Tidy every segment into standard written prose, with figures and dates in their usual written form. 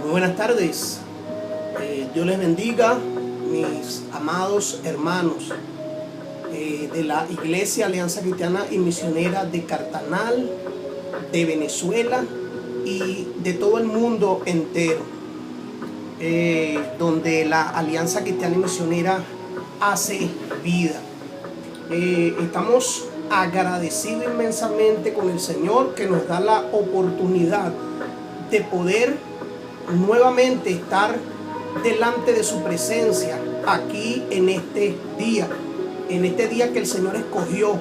Muy buenas tardes. Dios les bendiga, mis amados hermanos de la Iglesia Alianza Cristiana y Misionera de Cartamal, de Venezuela y de todo el mundo entero, donde la Alianza Cristiana y Misionera hace vida. Estamos agradecidos inmensamente con el Señor que nos da la oportunidad de poder nuevamente estar delante de su presencia aquí en este día que el Señor escogió,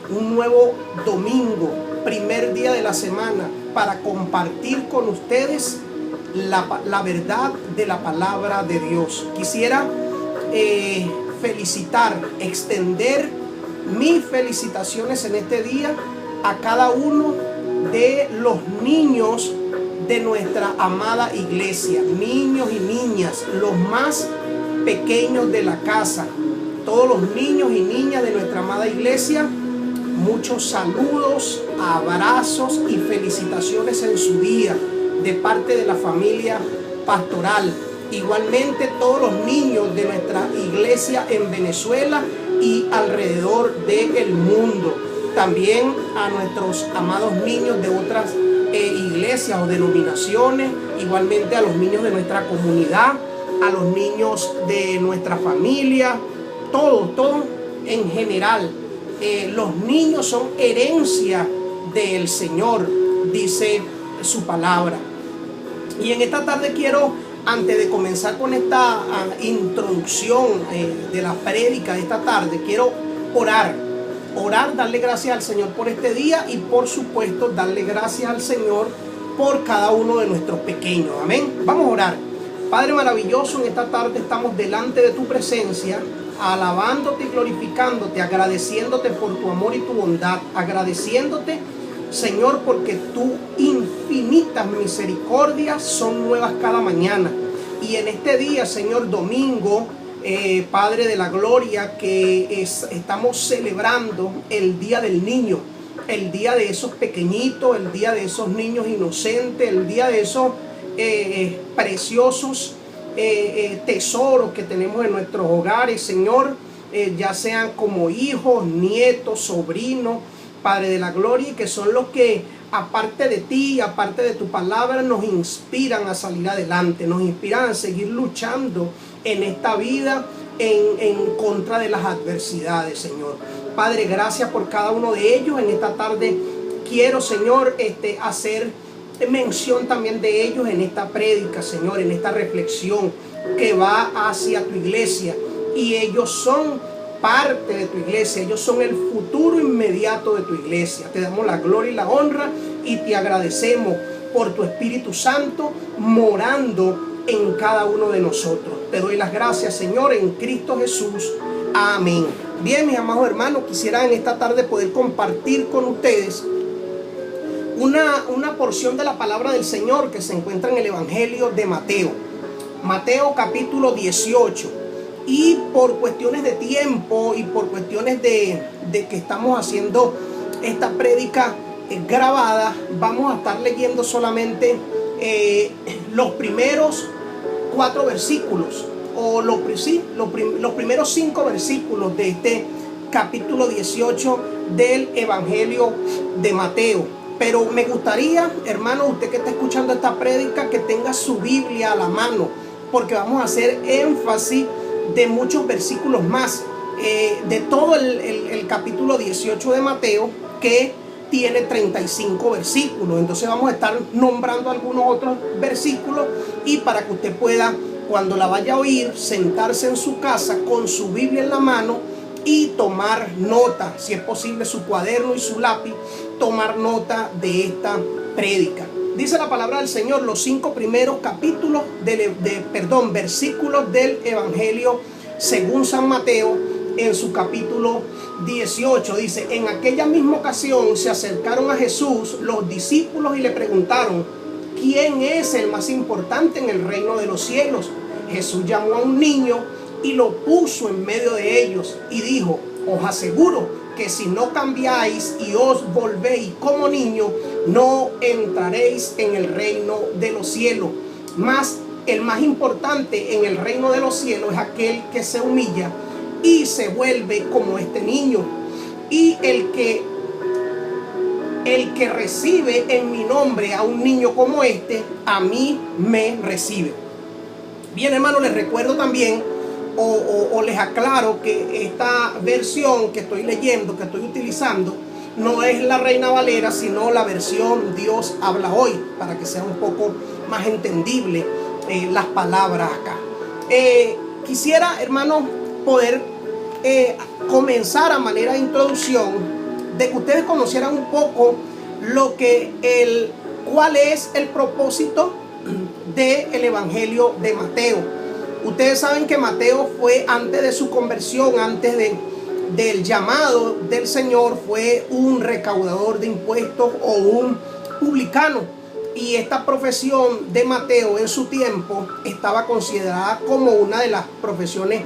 un nuevo domingo, primer día de la semana, para compartir con ustedes la verdad de la palabra de Dios. Quisiera extender mis felicitaciones en este día a cada uno de los niños de nuestra amada iglesia, niños y niñas, los más pequeños de la casa, todos los niños y niñas de nuestra amada iglesia. Muchos saludos, abrazos y felicitaciones en su día de parte de la familia pastoral. Igualmente todos los niños de nuestra iglesia en Venezuela y alrededor del mundo. También a nuestros amados niños de otras iglesias o denominaciones, igualmente a los niños de nuestra comunidad, a los niños de nuestra familia, todo en general. Los niños son herencia del Señor, dice su palabra. Y en esta tarde quiero, antes de comenzar con esta introducción de la prédica de esta tarde, quiero orar, darle gracias al Señor por este día y por supuesto darle gracias al Señor por cada uno de nuestros pequeños. Amén. Vamos a orar. Padre maravilloso, en esta tarde estamos delante de tu presencia, alabándote y glorificándote, agradeciéndote por tu amor y tu bondad, agradeciéndote, Señor, porque tu infinitas misericordias son nuevas cada mañana. Y en este día, Señor, domingo, Padre de la gloria, que estamos celebrando el día del niño, el día de esos pequeñitos, el día de esos niños inocentes, el día de esos preciosos tesoros que tenemos en nuestros hogares, Señor, ya sean como hijos, nietos, sobrinos, Padre de la gloria, y que son los que, aparte de ti, aparte de tu palabra, nos inspiran a salir adelante, nos inspiran a seguir luchando en esta vida en contra de las adversidades, Señor. Padre, gracias por cada uno de ellos. En esta tarde quiero, Señor, hacer mención también de ellos en esta prédica, Señor, en esta reflexión que va hacia tu iglesia. Y ellos son parte de tu iglesia, ellos son el futuro inmediato de tu iglesia. Te damos la gloria y la honra y te agradecemos por tu Espíritu Santo morando en cada uno de nosotros. Te doy las gracias, Señor, en Cristo Jesús. Amén. Bien, mis amados hermanos, quisiera en esta tarde poder compartir con ustedes una porción de la palabra del Señor que se encuentra en el Evangelio de Mateo. Mateo capítulo 18. Y por cuestiones de tiempo y por cuestiones de que estamos haciendo esta prédica grabada, vamos a estar leyendo solamente los primeros 4 versículos, o los primeros 5 versículos de este capítulo 18 del Evangelio de Mateo. Pero me gustaría, hermano, usted que está escuchando esta prédica, que tenga su Biblia a la mano, porque vamos a hacer énfasis de muchos versículos más, de todo el capítulo 18 de Mateo, que tiene 35 versículos. Entonces vamos a estar nombrando algunos otros versículos, y para que usted pueda, cuando la vaya a oír, sentarse en su casa con su Biblia en la mano y tomar nota, si es posible su cuaderno y su lápiz, tomar nota de esta prédica. Dice la palabra del Señor, los 5 primeros versículos del Evangelio según San Mateo, en su capítulo 18. Dice: en aquella misma ocasión se acercaron a Jesús los discípulos y le preguntaron: ¿quién es el más importante en el reino de los cielos? Jesús llamó a un niño y lo puso en medio de ellos y dijo: os aseguro que si no cambiáis y os volvéis como niños, no entraréis en el reino de los cielos. Mas el más importante en el reino de los cielos es aquel que se humilla y se vuelve como este niño. Y el que recibe en mi nombre a un niño como este, a mí me recibe. Bien, hermano, les recuerdo también o les aclaro que esta versión que estoy leyendo, que estoy utilizando, no es la Reina Valera, sino la versión Dios habla hoy, para que sea un poco más entendible las palabras acá. Quisiera, hermano, poder comenzar a manera de introducción, de que ustedes conocieran un poco cuál es el propósito del Evangelio de Mateo. Ustedes saben que Mateo fue, antes de su conversión, antes del llamado del Señor, fue un recaudador de impuestos o un publicano. Y esta profesión de Mateo en su tiempo estaba considerada como una de las profesiones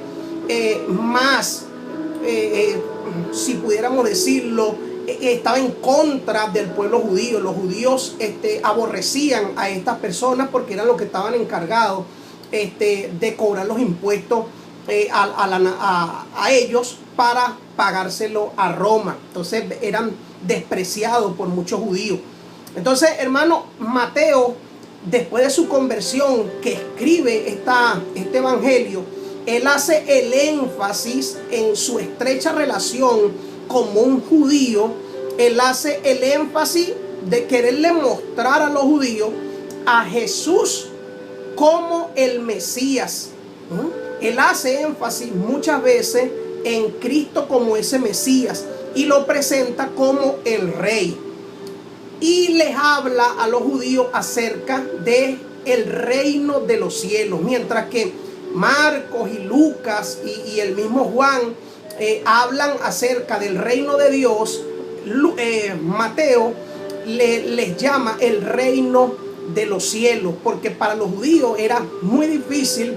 más, si pudiéramos decirlo, estaba en contra del pueblo judío. Los judíos aborrecían a estas personas porque eran los que estaban encargados de cobrar los impuestos a ellos para pagárselo a Roma. Entonces eran despreciados por muchos judíos. Entonces, hermano, Mateo, después de su conversión, que escribe este evangelio, él hace el énfasis en su estrecha relación como un judío. Él hace el énfasis de quererle mostrar a los judíos a Jesús como el Mesías. Él hace énfasis muchas veces en Cristo como ese Mesías y lo presenta como el Rey. Y les habla a los judíos acerca de el reino de los cielos, mientras que Marcos y Lucas y el mismo Juan hablan acerca del reino de Dios. Mateo les llama el reino de los cielos, porque para los judíos era muy difícil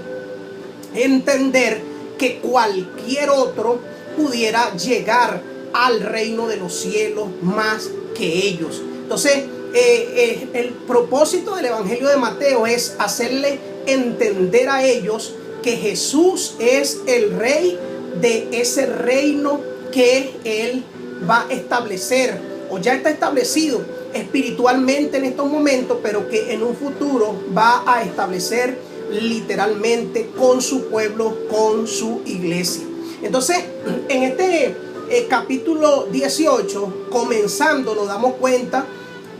entender que cualquier otro pudiera llegar al reino de los cielos más que ellos. Entonces, el propósito del Evangelio de Mateo es hacerle entender a ellos que Jesús es el Rey de ese reino que Él va a establecer, o ya está establecido espiritualmente en estos momentos, pero que en un futuro va a establecer literalmente con su pueblo, con su iglesia. Entonces, en este capítulo 18, comenzando, nos damos cuenta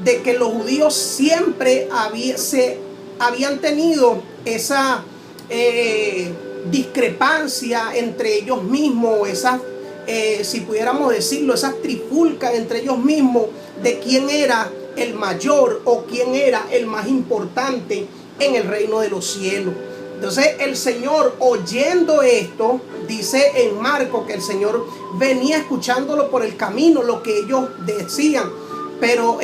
de que los judíos siempre habían tenido esa discrepancia entre ellos mismos, esas, si pudiéramos decirlo, esas trifulcas entre ellos mismos de quién era el mayor o quién era el más importante en el reino de los cielos. Entonces el Señor, oyendo esto, dice en Marcos que el Señor venía escuchándolo por el camino, lo que ellos decían. Pero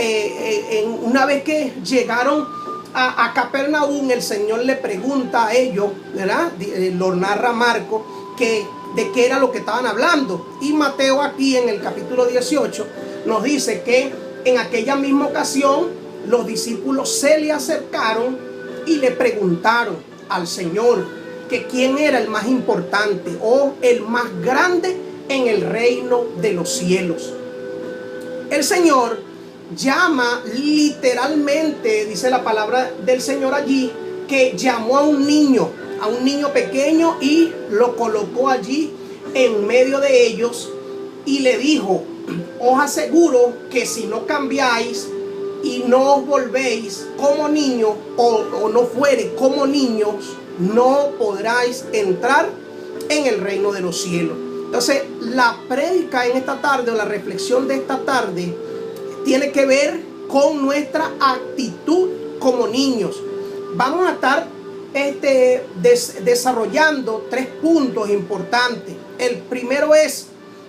una vez que llegaron a Capernaum, el Señor le pregunta a ellos, ¿verdad? Lo narra Marcos, de qué era lo que estaban hablando. Y Mateo aquí en el capítulo 18 nos dice que en aquella misma ocasión los discípulos se le acercaron y le preguntaron al Señor que quién era el más importante o el más grande en el reino de los cielos. El Señor llama literalmente, dice la palabra del Señor allí, que llamó a un niño pequeño y lo colocó allí en medio de ellos y le dijo: os aseguro que si no cambiáis y no os volvéis como niños o no fuere como niños, no podráis entrar en el reino de los cielos. Entonces, la prédica en esta tarde, o la reflexión de esta tarde, tiene que ver con nuestra actitud como niños. Vamos a estar desarrollando 3 puntos importantes. El primero es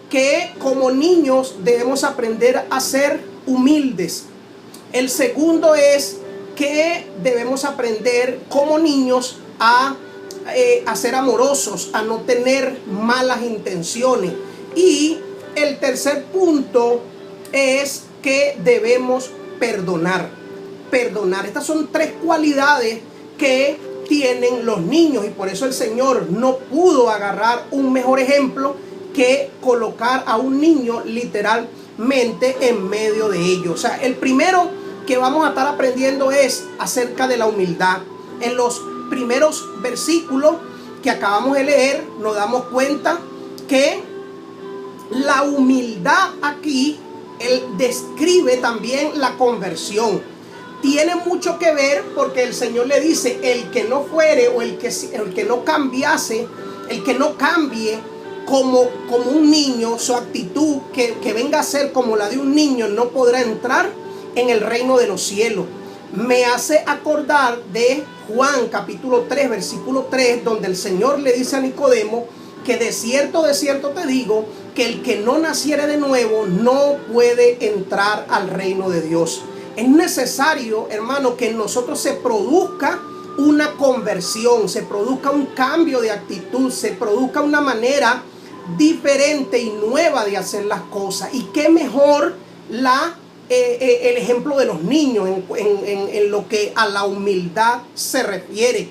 que como niños debemos aprender a ser humildes. El segundo es que debemos aprender como niños a ser amorosos, a no tener malas intenciones. Y el tercer punto es que debemos perdonar. Estas son 3 cualidades que tienen los niños, y por eso el Señor no pudo agarrar un mejor ejemplo que colocar a un niño literalmente en medio de ellos. O sea, el primero que vamos a estar aprendiendo es acerca de la humildad. En los primeros versículos que acabamos de leer nos damos cuenta que la humildad aquí, él describe también la conversión. Tiene mucho que ver porque el Señor le dice, el que no fuere o el que no cambiase, el que no cambie como un niño, su actitud que venga a ser como la de un niño, no podrá entrar en el reino de los cielos. Me hace acordar de Juan capítulo 3 versículo 3, donde el Señor le dice a Nicodemo que de cierto te digo que el que no naciere de nuevo no puede entrar al reino de Dios. Es necesario, hermano, que en nosotros se produzca una conversión, se produzca un cambio de actitud, se produzca una manera diferente y nueva de hacer las cosas. Y qué mejor el ejemplo de los niños en lo que a la humildad se refiere,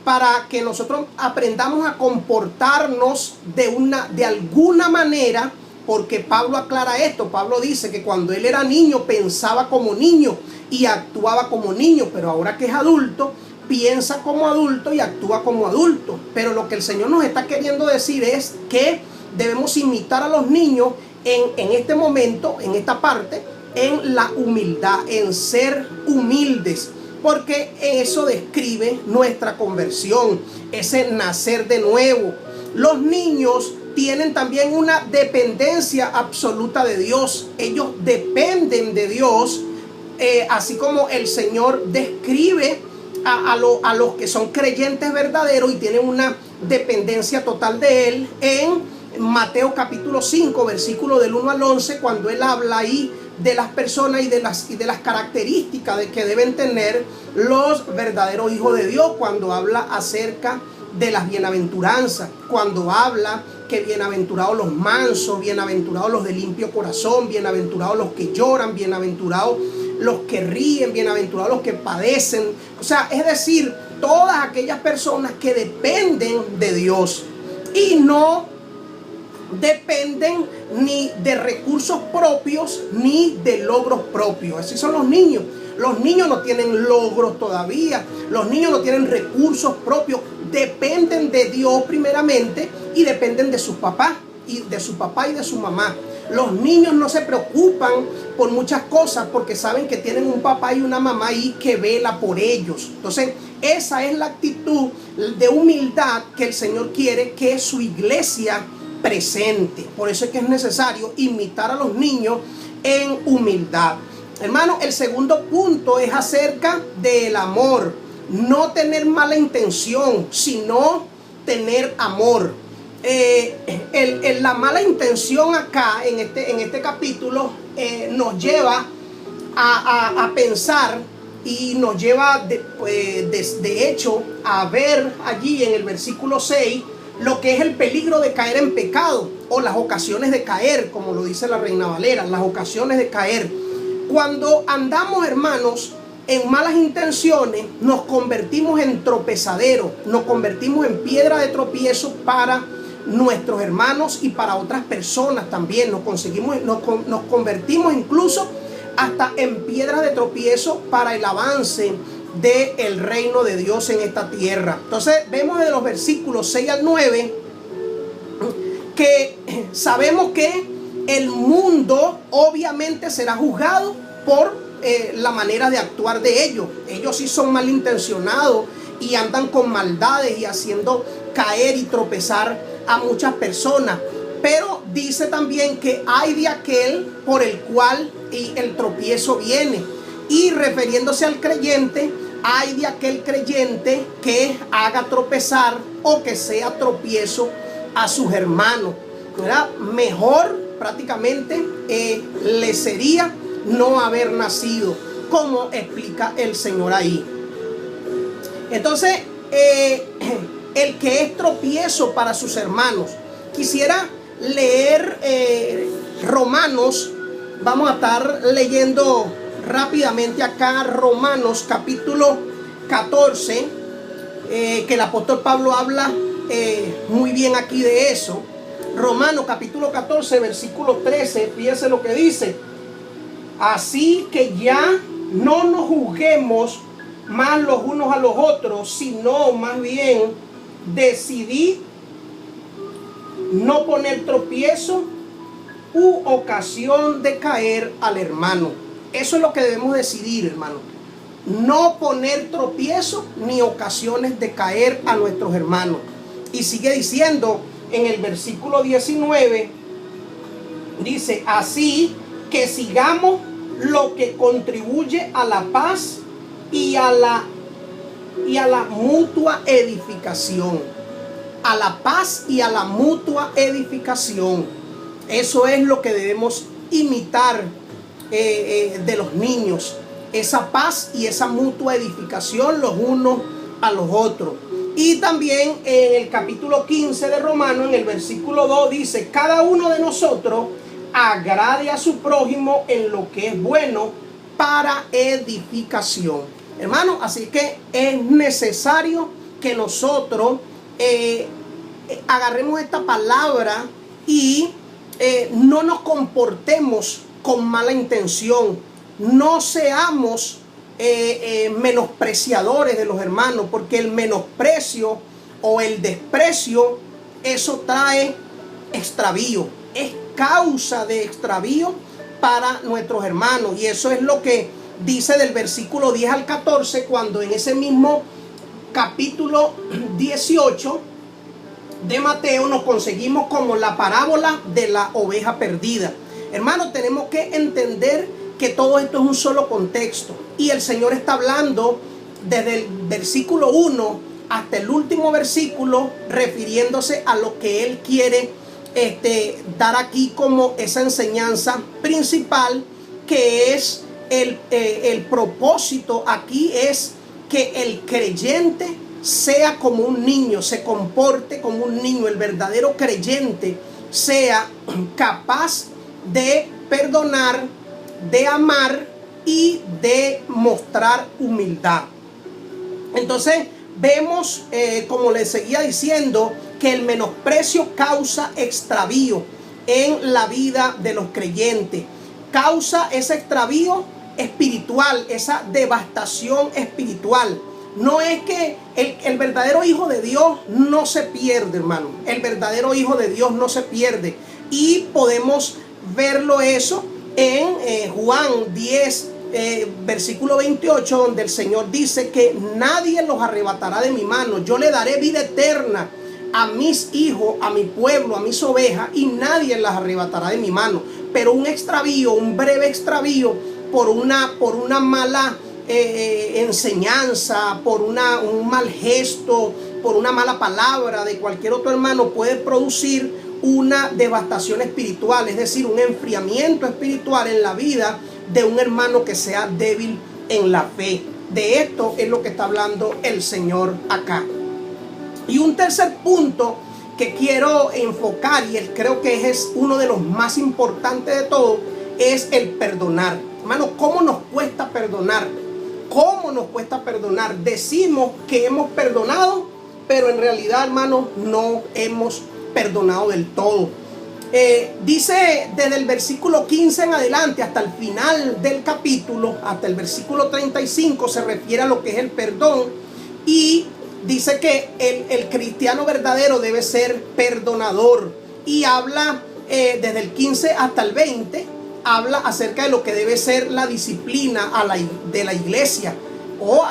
para que nosotros aprendamos a comportarnos de alguna manera. Porque Pablo aclara esto. Pablo dice que cuando él era niño pensaba como niño y actuaba como niño, pero ahora que es adulto piensa como adulto y actúa como adulto. Pero lo que el Señor nos está queriendo decir es que debemos imitar a los niños en este momento, en esta parte, en la humildad, en ser humildes, porque eso describe nuestra conversión, ese nacer de nuevo. Los niños tienen también una dependencia absoluta de Dios. Ellos dependen de Dios, así como el Señor describe a los que son creyentes verdaderos y tienen una dependencia total de Él en Mateo capítulo 5, versículo del 1 al 11, cuando Él habla ahí de las personas y de las características de que deben tener los verdaderos hijos de Dios, cuando habla acerca de las bienaventuranzas, cuando habla que bienaventurados los mansos, bienaventurados los de limpio corazón, bienaventurados los que lloran, bienaventurados los que ríen, bienaventurados los que padecen. O sea, es decir, todas aquellas personas que dependen de Dios y no dependen ni de recursos propios ni de logros propios. Así son los niños. Los niños no tienen logros todavía. Los niños no tienen recursos propios. Dependen de Dios primeramente y dependen de sus papás y de su papá y de su mamá. Los niños no se preocupan por muchas cosas porque saben que tienen un papá y una mamá ahí que vela por ellos. Entonces, esa es la actitud de humildad que el Señor quiere que su iglesia presente. Por eso es que es necesario imitar a los niños en humildad. Hermano, el segundo punto es acerca del amor. No tener mala intención, sino tener amor. La mala intención acá en este capítulo nos lleva a pensar y nos lleva de hecho a ver allí en el versículo 6 lo que es el peligro de caer en pecado, o las ocasiones de caer, como lo dice la Reina Valera, las ocasiones de caer. Cuando andamos, hermanos, en malas intenciones, nos convertimos en tropezaderos, nos convertimos en piedra de tropiezo para nuestros hermanos y para otras personas también. Nos convertimos incluso hasta en piedra de tropiezo para el avance del reino de Dios en esta tierra. Entonces vemos de los versículos 6 al 9 que sabemos que el mundo obviamente será juzgado por la manera de actuar de ellos. Ellos sí son malintencionados y andan con maldades y haciendo caer y tropezar a muchas personas. Pero dice también que hay de aquel por el cual el tropiezo viene. Y refiriéndose al creyente, hay de aquel creyente que haga tropezar o que sea tropiezo a sus hermanos, ¿verdad? Mejor prácticamente le sería no haber nacido, como explica el Señor ahí. Entonces, el que es tropiezo para sus hermanos. Quisiera leer Romanos. Vamos a estar leyendo rápidamente acá Romanos capítulo 14 que el apóstol Pablo habla muy bien aquí de eso. Romanos capítulo 14, versículo 13, fíjense lo que dice. Así que ya no nos juzguemos más los unos a los otros, sino más bien decidid no poner tropiezo u ocasión de caer al hermano. Eso es lo que debemos decidir, hermano. No poner tropiezo ni ocasiones de caer a nuestros hermanos. Y sigue diciendo en el versículo 19, dice, así que sigamos lo que contribuye a la paz y a la mutua edificación. A la paz y a la mutua edificación. Eso es lo que debemos imitar de los niños. Esa paz y esa mutua edificación los unos a los otros. Y también en el capítulo 15 de Romanos, en el versículo 2, dice, cada uno de nosotros agrade a su prójimo en lo que es bueno para edificación. Hermano, así que es necesario que nosotros agarremos esta palabra y no nos comportemos con mala intención. No seamos menospreciadores de los hermanos, porque el menosprecio o el desprecio, eso trae extravío, es causa de extravío para nuestros hermanos. Y eso es lo que dice del versículo 10 al 14, cuando en ese mismo capítulo 18 de Mateo nos conseguimos como la parábola de la oveja perdida. Hermanos, tenemos que entender que todo esto es un solo contexto, y el Señor está hablando desde el versículo 1 hasta el último versículo, refiriéndose a lo que Él quiere dar aquí como esa enseñanza principal, que es el propósito aquí es que el creyente sea como un niño, se comporte como un niño. El verdadero creyente sea capaz de perdonar, de amar y de mostrar humildad. Entonces vemos, como les seguía diciendo, que el menosprecio causa extravío en la vida de los creyentes. Causa ese extravío espiritual, esa devastación espiritual. No es que el verdadero hijo de Dios no se pierde, hermano. El verdadero hijo de Dios no se pierde. Y podemos verlo eso en Juan 10, versículo 28, donde el Señor dice que nadie los arrebatará de mi mano. Yo le daré vida eterna a mis hijos, a mi pueblo, a mis ovejas, y nadie las arrebatará de mi mano. Pero un extravío, un breve extravío por una mala enseñanza, por un mal gesto, por una mala palabra de cualquier otro hermano, puede producir una devastación espiritual, es decir, un enfriamiento espiritual en la vida de un hermano que sea débil en la fe. De esto es lo que está hablando el Señor acá. Y un tercer punto que quiero enfocar, y creo que es uno de los más importantes de todo, es el perdonar. Hermano, ¿cómo nos cuesta perdonar? ¿Cómo nos cuesta perdonar? Decimos que hemos perdonado, pero en realidad, hermano, no hemos perdonado del todo. Dice desde el versículo 15 en adelante hasta el final del capítulo, hasta el versículo 35, se refiere a lo que es el perdón, y dice que el cristiano verdadero debe ser perdonador, y habla desde el 15 hasta el 20, habla acerca de lo que debe ser la disciplina de la iglesia, o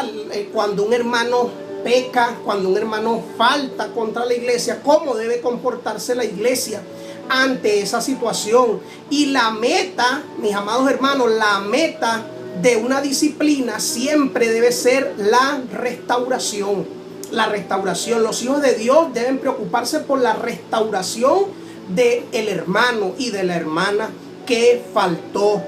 cuando un hermano peca, cuando un hermano falta contra la iglesia, cómo debe comportarse la iglesia ante esa situación. Y la meta, mis amados hermanos, la meta de una disciplina siempre debe ser la restauración. La restauración. Los hijos de Dios deben preocuparse por la restauración del hermano y de la hermana que faltó.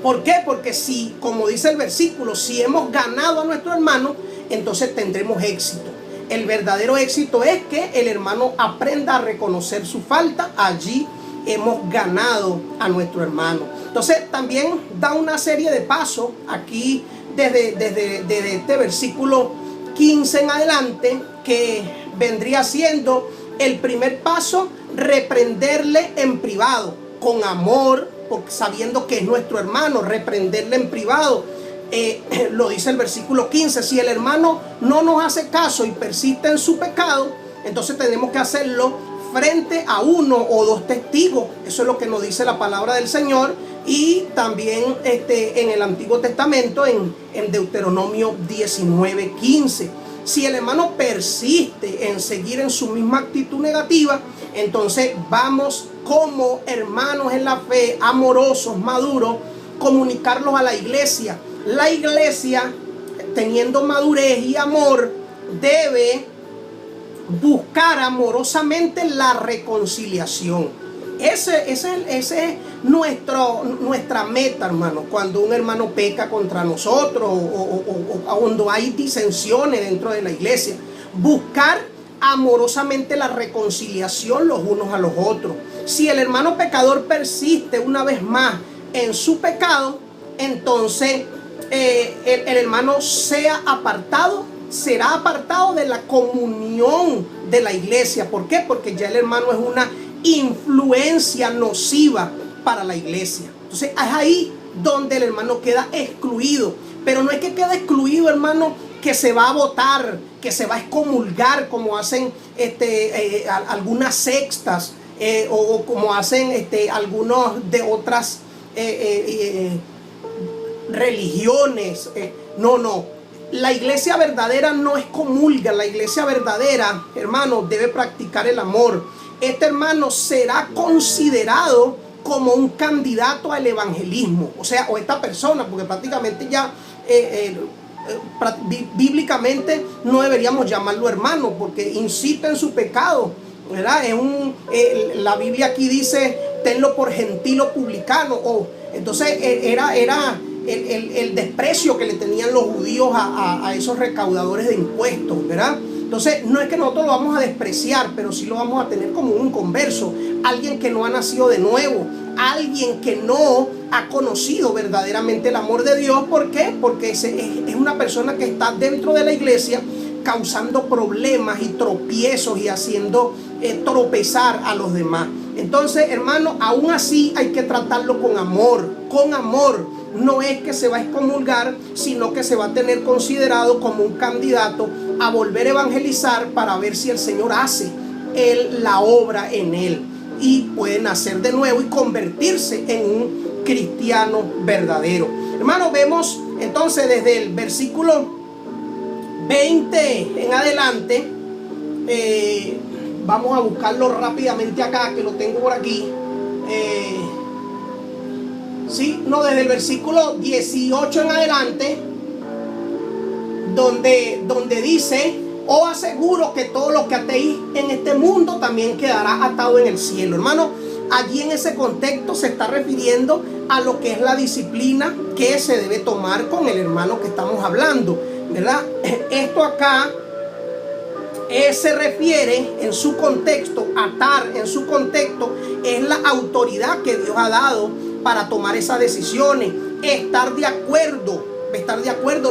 ¿Por qué? Porque si, como dice el versículo, si hemos ganado a nuestro hermano, entonces tendremos éxito. El verdadero éxito es que el hermano aprenda a reconocer su falta. Allí hemos ganado a nuestro hermano. Entonces también da una serie de pasos aquí desde este versículo 15 en adelante, que vendría siendo el primer paso, reprenderle en privado, con amor, sabiendo que es nuestro hermano, reprenderle en privado. Lo dice el versículo 15, si el hermano no nos hace caso y persiste en su pecado, entonces tenemos que hacerlo frente a uno o dos testigos. Eso es lo que nos dice la palabra del Señor. Y también en el Antiguo Testamento, en Deuteronomio 19:15. Si el hermano persiste en seguir en su misma actitud negativa, entonces vamos como hermanos en la fe, amorosos, maduros, comunicarlos a la iglesia. La iglesia, teniendo madurez y amor, debe buscar amorosamente la reconciliación. Ese es nuestra meta, hermano. Cuando un hermano peca contra nosotros o cuando hay disensiones dentro de la iglesia, buscar amorosamente la reconciliación los unos a los otros. Si el hermano pecador persiste una vez más en su pecado, entonces el hermano será apartado de la comunión de la iglesia. ¿Por qué? Porque ya el hermano es una influencia nociva para la iglesia. Entonces es ahí donde el hermano queda excluido. Pero no es que quede excluido, hermano, que se va a votar, que se va a excomulgar, como hacen algunas sectas, o como hacen algunos de otras religiones. No. La iglesia verdadera no excomulga. La iglesia verdadera, hermano, debe practicar el amor. Este hermano será considerado como un candidato al evangelismo. O sea, o esta persona, porque prácticamente ya bíblicamente no deberíamos llamarlo hermano, porque incita en su pecado, ¿verdad? La Biblia aquí dice, tenlo por gentil o publicano. Entonces era el desprecio que le tenían los judíos a esos recaudadores de impuestos, ¿verdad? Entonces no es que nosotros lo vamos a despreciar, pero sí lo vamos a tener como un inconverso, alguien que no ha nacido de nuevo, alguien que no ha conocido verdaderamente el amor de Dios. ¿Por qué? Porque es una persona que está dentro de la iglesia causando problemas y tropiezos y haciendo tropezar a los demás. Entonces, hermano, aún así hay que tratarlo con amor, con amor. No es que se va a excomulgar, sino que se va a tener considerado como un candidato a volver a evangelizar para ver si el Señor hace la obra en él y puede nacer de nuevo y convertirse en un cristiano verdadero. Hermano, vemos entonces desde el versículo 20 en adelante, vamos a buscarlo rápidamente acá, que lo tengo por aquí. Desde el versículo 18 en adelante, donde dice: os aseguro que todo lo que atéis en este mundo también quedará atado en el cielo. Hermano, allí en ese contexto se está refiriendo a lo que es la disciplina que se debe tomar con el hermano que estamos hablando, ¿verdad? Esto acá se refiere en su contexto, atar en su contexto es la autoridad que Dios ha dado para tomar esas decisiones, estar de acuerdo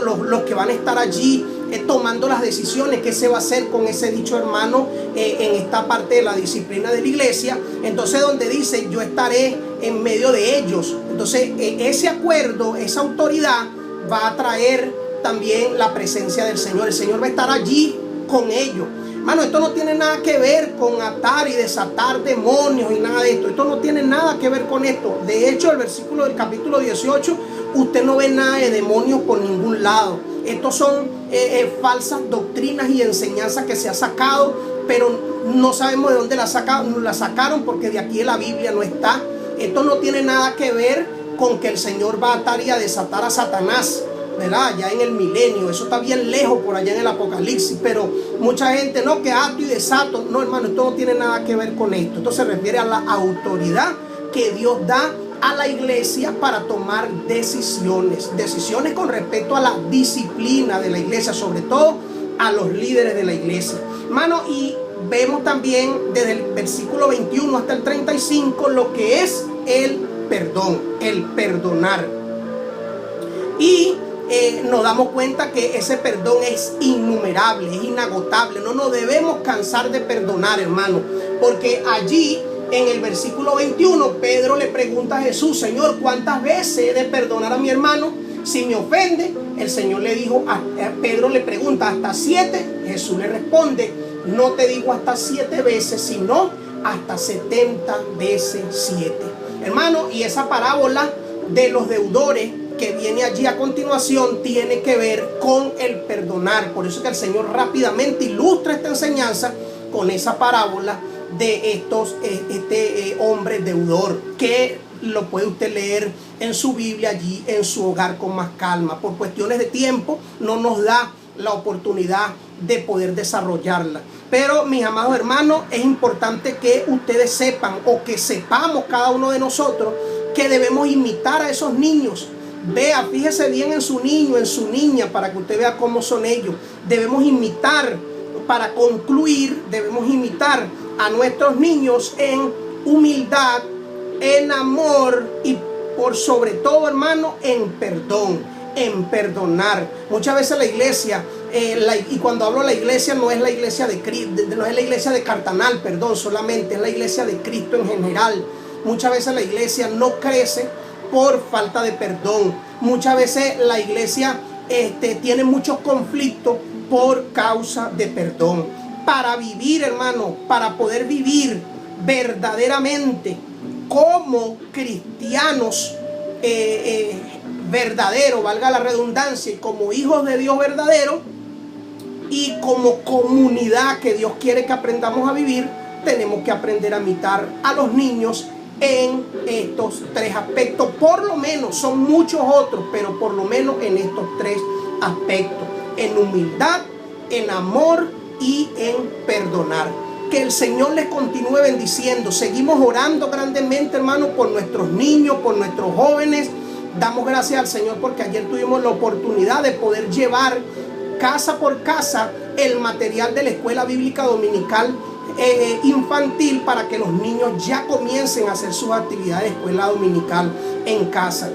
los que van a estar allí tomando las decisiones, qué se va a hacer con ese dicho hermano en esta parte de la disciplina de la iglesia. Entonces donde dice yo estaré en medio de ellos, entonces ese acuerdo, esa autoridad va a traer también la presencia del Señor. El Señor va a estar allí con ellos. Hermano, esto no tiene nada que ver con atar y desatar demonios y nada de esto. Esto no tiene nada que ver con esto. De hecho, el versículo del capítulo 18, usted no ve nada de demonios por ningún lado. Estos son falsas doctrinas y enseñanzas que se ha sacado, pero no sabemos de dónde la sacaron, porque de aquí en la Biblia no está. Esto no tiene nada que ver con que el Señor va a atar y a desatar a Satanás, ¿verdad? Ya en el milenio, eso está bien lejos por allá en el Apocalipsis, pero mucha gente, no, que ato y desato. No, hermano, esto no tiene nada que ver con esto. Esto se refiere a la autoridad que Dios da a la iglesia para tomar decisiones con respecto a la disciplina de la iglesia, sobre todo a los líderes de la iglesia, hermano. Y vemos también desde el versículo 21 hasta el 35 lo que es el perdón, el perdonar. Y nos damos cuenta que ese perdón es innumerable, es inagotable. No nos debemos cansar de perdonar, hermano, porque allí en el versículo 21 Pedro le pregunta a Jesús: Señor, ¿cuántas veces he de perdonar a mi hermano si me ofende? El Señor le dijo, Pedro le pregunta, ¿hasta 7? Jesús le responde: no te digo hasta 7 veces, sino hasta 70 veces 7. Hermano, y esa parábola de los deudores que viene allí a continuación tiene que ver con el perdonar. Por eso que el Señor rápidamente ilustra esta enseñanza con esa parábola de este hombre deudor, que lo puede usted leer en su Biblia allí en su hogar con más calma. Por cuestiones de tiempo no nos da la oportunidad de poder desarrollarla. Pero mis amados hermanos, es importante que ustedes sepan, o que sepamos cada uno de nosotros, que debemos imitar a esos niños. Vea, fíjese bien en su niño, en su niña, para que usted vea cómo son ellos. Debemos imitar, para concluir, debemos imitar a nuestros niños en humildad, en amor y por sobre todo, hermano, en perdón, en perdonar. Muchas veces la iglesia, y cuando hablo de la iglesia, no es la iglesia de Cristo, no es la iglesia de Cartanal, perdón, solamente es la iglesia de Cristo en general. Muchas veces la iglesia no crece por falta de perdón. Muchas veces la iglesia tiene muchos conflictos por causa de perdón. Para vivir, hermano, para poder vivir verdaderamente como cristianos verdaderos, valga la redundancia, y como hijos de Dios verdaderos, y como comunidad que Dios quiere que aprendamos a vivir, tenemos que aprender a imitar a los niños en estos 3 aspectos. Por lo menos, son muchos otros, pero por lo menos en estos 3 aspectos: en humildad, en amor y en perdonar. Que el Señor les continúe bendiciendo. Seguimos orando grandemente, hermano, por nuestros niños, por nuestros jóvenes. Damos gracias al Señor porque ayer tuvimos la oportunidad de poder llevar casa por casa el material de la escuela bíblica dominical infantil, para que los niños ya comiencen a hacer sus actividades de escuela dominical en casa.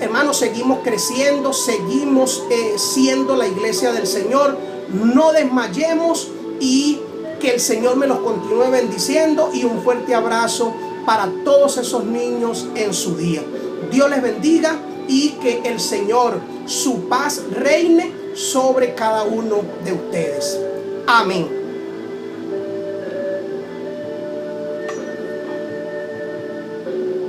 Hermanos, seguimos creciendo, seguimos siendo la iglesia del Señor. No desmayemos, y que el Señor me los continúe bendiciendo, y un fuerte abrazo para todos esos niños en su día. Dios les bendiga, y que el Señor, su paz, reine sobre cada uno de ustedes. Amén.